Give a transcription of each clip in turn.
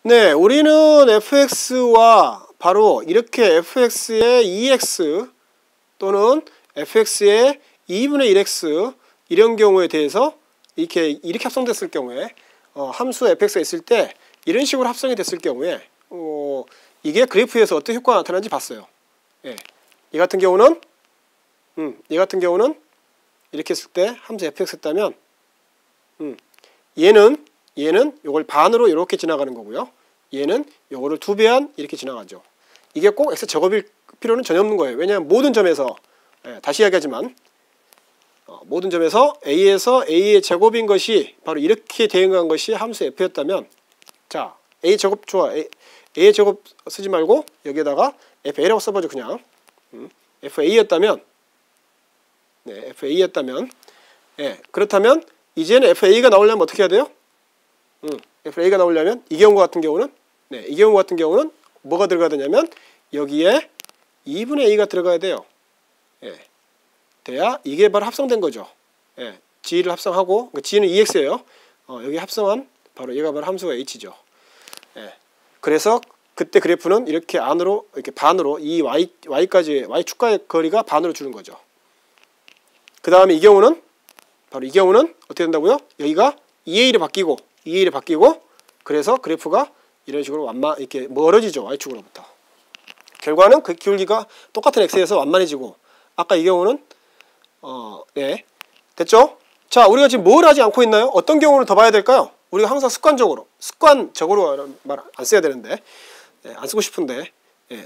네, 우리는 fx와 바로 이렇게 fx의 2x 또는 fx의 2분의 1x 이런 경우에 대해서 이렇게 합성됐을 경우에 함수 fx가 있을 때 이런 식으로 합성이 됐을 경우에 이게 그래프에서 어떤 효과가 나타나는지 봤어요. 예. 이 같은 경우는 이렇게 했을 때 함수 fx 했다면 얘는 요걸 반으로 이렇게 지나가는 거고요. 얘는 요거를 2배한 이렇게 지나가죠. 이게 꼭 x 제곱일 필요는 전혀 없는 거예요. 왜냐하면 모든 점에서 다시 이야기하지만 모든 점에서 a에서 a의 제곱인 것이 바로 이렇게 대응한 것이 함수 f였다면 자 a 제곱 좋아 a의 제곱 쓰지 말고 여기에다가 fa라고 써보죠. 그냥 fa였다면 fa였다면 그렇다면 이제는 fa가 나오려면 어떻게 해야 돼요? fa가 나오려면 이 경우 같은 경우는 뭐가 들어가야 되냐면 여기에 2분의 a가 들어가야 돼요. 돼야 이게 바로 합성된 거죠. g를 합성하고 g는 2x예요. 여기 합성한 바로 얘가 바로 함수가 h죠. 그래서 그때 그래프는 이렇게 안으로 이렇게 반으로 이 y까지 y축과의 거리가 반으로 주는 거죠. 그 다음에 이 경우는 어떻게 된다고요? 여기가 2a로 바뀌고 그래서 그래프가 이런 식으로 이렇게 멀어지죠. y축으로부터. 결과는 그 기울기가 똑같은 x에서 완만해지고 아까 이 경우는 됐죠? 자, 우리가 지금 뭘 하지 않고 있나요? 어떤 경우를 더 봐야 될까요? 우리가 항상 습관적으로 말 안 써야 되는데 안 쓰고 싶은데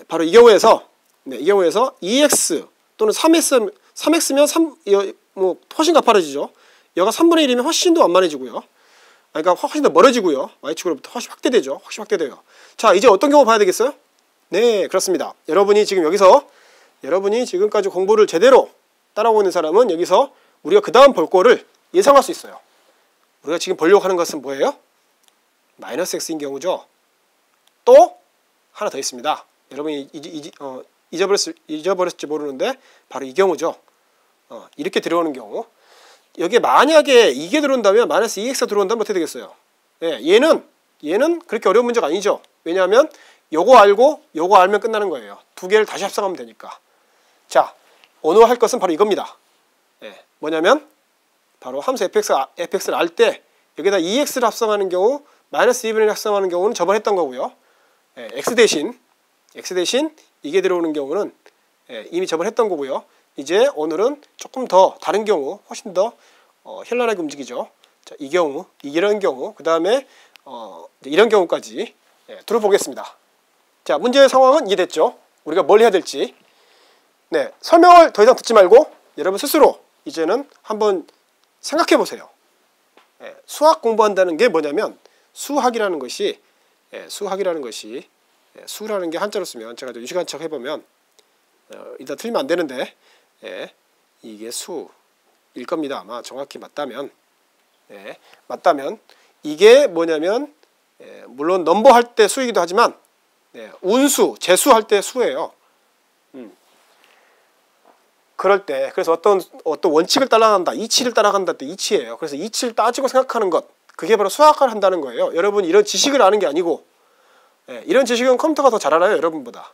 바로 이 경우에서 2x 또는 3x면 뭐 훨씬 가파라지죠. 여가 3분의 1이면 훨씬 더 완만해지고요. 그러니까 훨씬 더 멀어지고요. y축으로부터 훨씬 확대되죠. 자, 이제 어떤 경우 봐야 되겠어요? 네, 그렇습니다. 여러분이 지금까지 공부를 제대로 따라오고 있는 사람은 여기서 우리가 그 다음 볼 거를 예상할 수 있어요. 우리가 지금 보려고 하는 것은 뭐예요? 마이너스 x인 경우죠. 또 하나 더 있습니다. 여러분이 잊어버렸을지 모르는데 바로 이 경우죠. 이렇게 들어오는 경우. 여기에 만약에 이게 들어온다면 마이너스 2x가 들어온다면 어떻게 되겠어요? 얘는 그렇게 어려운 문제가 아니죠. 왜냐하면 요거 알면 끝나는 거예요. 두 개를 다시 합성하면 되니까. 자, 오늘 할 것은 바로 이겁니다. 뭐냐면 바로 함수 fx를 알 때 여기다 2x를 합성하는 경우 마이너스 2분의 1 합성하는 경우는 저번에 했던 거고요. x 대신 이게 들어오는 경우는 이미 저번에 했던 거고요. 이제 오늘은 조금 더 다른 경우 훨씬 더 현란하게 움직이죠. 자, 이런 경우 그 다음에 이런 경우까지 들어보겠습니다. 자, 문제의 상황은 이해됐죠? 우리가 뭘 해야 될지 설명을 더 이상 듣지 말고 여러분 스스로 이제는 한번 생각해 보세요. 수학 공부한다는 게 뭐냐면 수라는 게 한자로 쓰면 제가 유식한 척 해보면 일단 틀리면 안 되는데 이게 수일 겁니다. 아마 정확히 맞다면 이게 뭐냐면 물론 넘버 할 때 수이기도 하지만 운수, 재수 할 때 수예요. 그럴 때 그래서 어떤 원칙을 따라간다, 이치를 따라간다 때 이치예요. 그래서 이치를 따지고 생각하는 것, 그게 바로 수학을 한다는 거예요. 여러분 이런 지식을 아는 게 아니고 이런 지식은 컴퓨터가 더 잘 알아요, 여러분보다.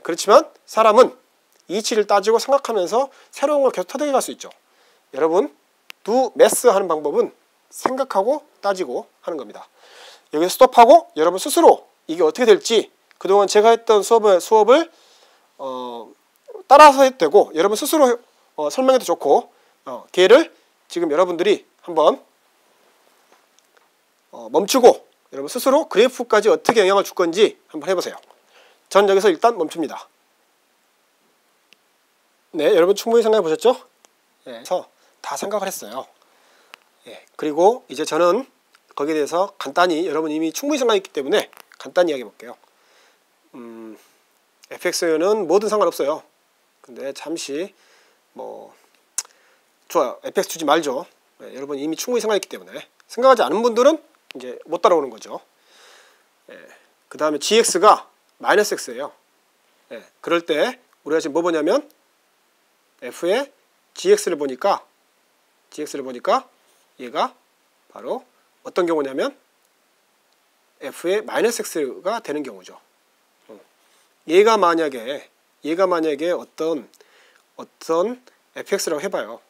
그렇지만 사람은 이치를 따지고 생각하면서 새로운 걸 계속 터득해 갈 수 있죠. 여러분 do math 하는 방법은 생각하고 따지고 하는 겁니다. 여기서 스톱하고 여러분 스스로 이게 어떻게 될지 그동안 제가 했던 수업을 따라서 해도 되고 여러분 스스로 설명해도 좋고 기회를 지금 여러분들이 한번 멈추고 여러분 스스로 그래프까지 어떻게 영향을 줄 건지 한번 해보세요. 전 여기서 일단 멈춥니다. 네, 여러분 충분히 생각해 보셨죠? 그래서 다 생각을 했어요. 그리고 이제 저는 거기에 대해서 간단히 여러분 이미 충분히 생각했기 때문에 간단히 이야기해 볼게요. fx는 뭐든 상관없어요. 근데 잠시 좋아요. fx 주지 말죠. 여러분 이미 충분히 생각했기 때문에 생각하지 않은 분들은 이제 못 따라오는 거죠. 그 다음에 gx가 마이너스 x예요. 그럴 때 우리가 지금 뭐 보냐면 f의 gx를 보니까 얘가 바로 어떤 경우냐면 f의 마이너스 x가 되는 경우죠. 얘가 만약에 어떤 fx라고 해봐요.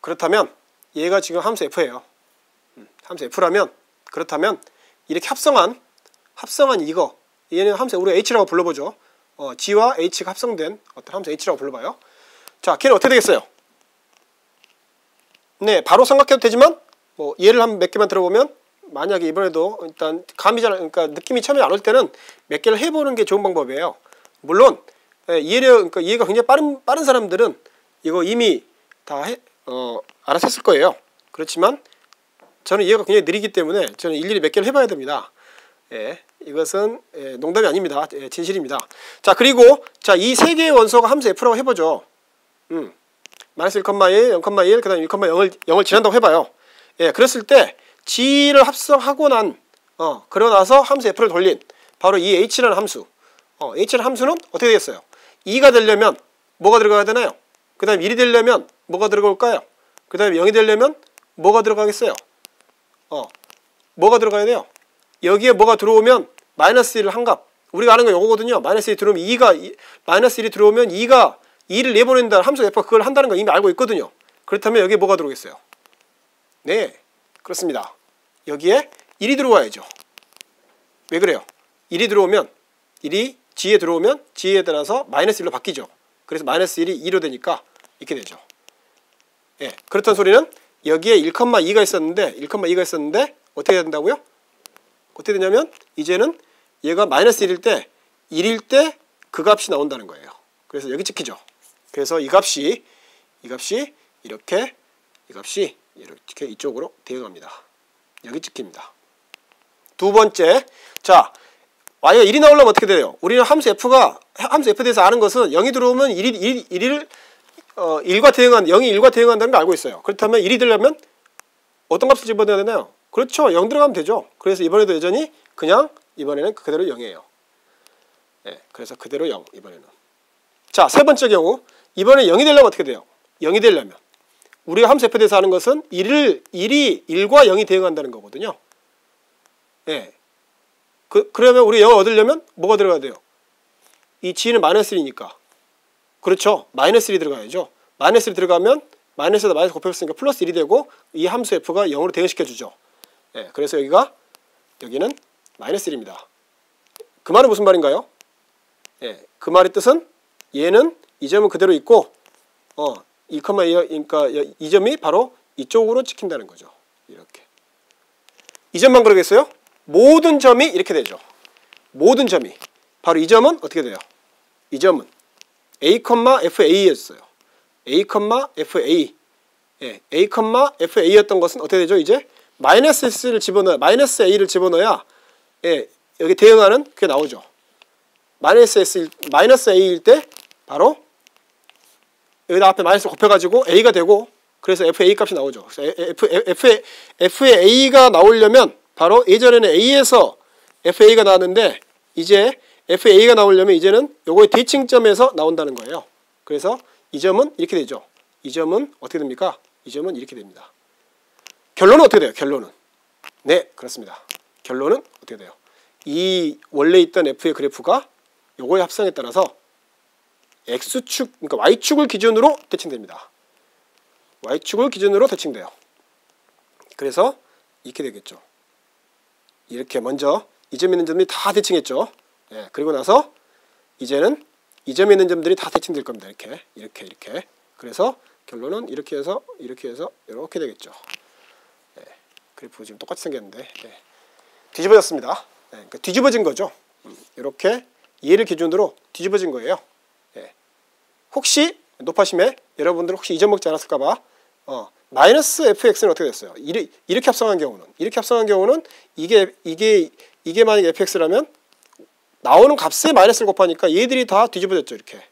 그렇다면 얘가 지금 함수 f예요. 함수 f라면 그렇다면 이렇게 합성한 이거 얘는 함수 우리가 h라고 불러보죠. g와 h가 합성된 어떤 함수 h라고 불러봐요. 자, 걔는 어떻게 되겠어요? 네, 바로 생각해도 되지만 뭐 예를 한 몇 개만 들어보면 만약에 이번에도 일단 감이 잘 그러니까 느낌이 처음에 안 올 때는 몇 개를 해보는 게 좋은 방법이에요. 물론 그러니까 이해가 굉장히 빠른 사람들은 이거 이미 다 알아서 했을 거예요. 그렇지만 저는 이해가 굉장히 느리기 때문에 저는 일일이 몇 개를 해봐야 됩니다. 예, 이것은 농담이 아닙니다. 진실입니다. 자, 그리고 자, 이 세 개의 원소가 함수 f라고 해보죠. 마이너스 1,1, 0,1, 그 다음에 1,0을 지난다고 해봐요. 예, 그랬을 때 g를 합성하고 그러고 나서 함수 f를 돌린 바로 이 h라는 함수. h라는 함수는 어떻게 되겠어요? 2가 되려면 뭐가 들어가야 되나요? 그 다음에 1이 되려면 뭐가 들어갈까요? 그 다음에 0이 되려면 뭐가 들어가겠어요? 뭐가 들어가야 돼요? 여기에 뭐가 들어오면 마이너스 1을 한 값. 우리가 아는 건 이거거든요. 마이너스 1이 들어오면 마이너스 1이 들어오면 2가 2를 내보낸다. 함수 f가 그걸 한다는 거 이미 알고 있거든요. 그렇다면 여기에 뭐가 들어오겠어요? 네, 그렇습니다. 여기에 1이 들어와야죠. 왜 그래요? 1이 들어오면 1이 g에 들어오면 g에 따라서 마이너스 1로 바뀌죠. 그래서 마이너스 1이 2로 되니까 이렇게 되죠. 예, 그렇다는 소리는 여기에 1,2가 있었는데 어떻게 해야 된다고요? 어떻게 되냐면 이제는 얘가 마이너스 1일 때 그 값이 나온다는 거예요. 그래서 여기 찍히죠. 그래서 이 값이 이렇게 이쪽으로 대응합니다. 여기 찍힙니다. 두 번째, 자, y가 1이 나오려면 어떻게 돼요? 우리는 함수 f에 대해서 아는 것은 0이 들어오면 0이 1과 대응한다는 걸 알고 있어요. 그렇다면 1이 되려면 어떤 값을 집어넣어야 되나요? 그렇죠. 0 들어가면 되죠. 그래서 이번에도 여전히 이번에는 그대로 0이에요. 네, 그래서 그대로 0 이번에는. 자, 세 번째 경우 이번에 0이 되려면 어떻게 돼요? 0이 되려면 우리가 함수 f에 대해서 아는 것은 1과 0이 대응한다는 거거든요. 네. 그러면 우리 0을 얻으려면 뭐가 들어가야 돼요? 이 g는 마이너스 1이니까. 그렇죠. 마이너스 1이 들어가야죠. 마이너스 1이 들어가면 마이너스에다 마이너스 곱해봤으니까 플러스 1이 되고 이 함수 f가 0으로 대응시켜주죠. 네, 그래서 여기는 마이너스 1입니다. 그 말은 무슨 말인가요? 네, 그 말의 뜻은 얘는 이 점은 그대로 있고 2,2 그러니까 이 점이 바로 이쪽으로 찍힌다는 거죠. 이렇게. 이 점만 그러겠어요? 모든 점이 이렇게 되죠. 모든 점이. 바로 이 점은 어떻게 돼요? 이 점은 a, fa였어요. a, fa. 예, a, fa였던 것은 어떻게 되죠? 이제 마이너스 a를 집어넣어야 예, 여기 대응하는 그게 나오죠. 마이너스 a일 때 바로 여기다 앞에 마이너스 곱해가지고 a가 되고 그래서 fa 값이 나오죠. f의 a가 나오려면 바로 예전에는 a에서 fa가 나왔는데 이제 fa가 나오려면 이제는 요거의 대칭점에서 나온다는 거예요. 그래서 이 점은 이렇게 되죠. 이 점은 어떻게 됩니까? 이 점은 이렇게 됩니다. 결론은 어떻게 돼요? 결론은 네, 그렇습니다. 결론은 어떻게 돼요? 이 원래 있던 f의 그래프가 요거의 합성에 따라서 x축, 그러니까 y축을 기준으로 대칭됩니다. y축을 기준으로 대칭돼요. 그래서 이렇게 되겠죠. 이렇게 먼저 이 점에 있는 점들이 다 대칭했죠. 예, 그리고 나서 이제는 이 점에 있는 점들이 다 대칭될 겁니다. 이렇게. 그래서 결론은 이렇게 해서 이렇게 되겠죠. 예, 그래프 지금 똑같이 생겼는데 뒤집어졌습니다. 예, 그러니까 뒤집어진 거죠. 이렇게 얘를 기준으로 뒤집어진 거예요. 예. 혹시 높아심에 여러분들 혹시 잊어먹지 않았을까봐 마이너스 fx는 어떻게 됐어요? 이렇게 합성한 경우는 이게 만약에 fx라면 나오는 값에 마이너스를 곱하니까 얘들이 다 뒤집어졌죠. 이렇게.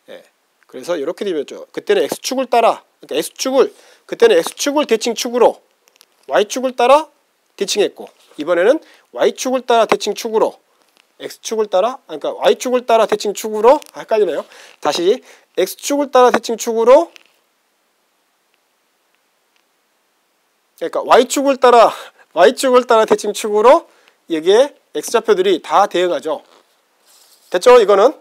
예. 그래서 이렇게 뒤집어졌죠. 그때는 x축을 따라 그때는 x축을 대칭축으로 y축을 따라 대칭했고 이번에는 y축을 따라 대칭축으로 x축을 따라 그러니까 y축을 따라 대칭축으로 헷갈리네요. 다시 x축을 따라 대칭축으로 그러니까 y축을 따라 y축을 따라 대칭축으로 여기에 x좌표들이 다 대응하죠. 됐죠? 이거는